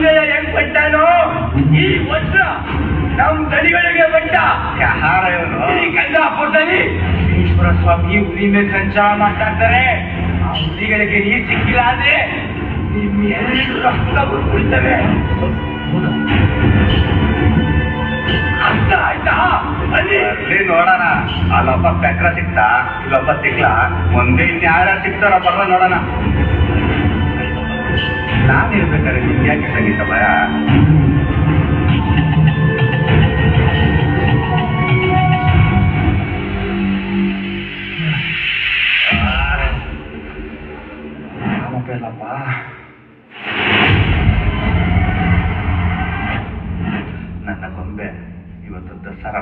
ಅನ್ವಯ ಹೆಂಗ್ ಪಟ್ಟಾನೋ ಈ ವರ್ಷ ನಮ್ ದನಿಗಳಿಗೆ ಪಟ್ಟ ಯಾರ ಇವನು? ಈ ಕಲ್ಲಾಪುರದಲ್ಲಿ ಈಶ್ವರ ಸ್ವಾಮಿ ಹುಲಿ ಮೇಲೆ ಸಂಚಾರ ಮಾಡ್ತಾ ಇರ್ತಾರೆ. ಆ ಹುಲಿಗಳಿಗೆ ನೀರು ಸಿಕ್ಕಿಲ್ಲ ಅಂದ್ರೆ ನಿಮ್ ಎಲ್ಲರೂ ರಕ್ತ ಬಿಡ್ತವೆ. ಅರ್ಥ ಆಯ್ತಾ? ಅಲ್ಲಿ ನೋಡೋಣ. ಅಲ್ಲೊಬ್ಬ ಬೆಕ್ರ ಸಿಕ್ತ, ಇಲ್ಲೊಬ್ಬ ಸಿಕ್ಲ, ಮುಂದೆ ಇನ್ಯಾರ ಸಿಕ್ತಾರ ಬರ್ರ ನೋಡೋಣ. ನಾನಿರ್ಬೇಕಾದ್ರೆ ನಿಮ್ಗೆ ಯಾಕೆ ಸಂಗೀತ ಭಯ? ಇಲ್ಲಪ್ಪ, ನನ್ನ ಗೊಂಬೆ ಇವತ್ತು ದಸರಾ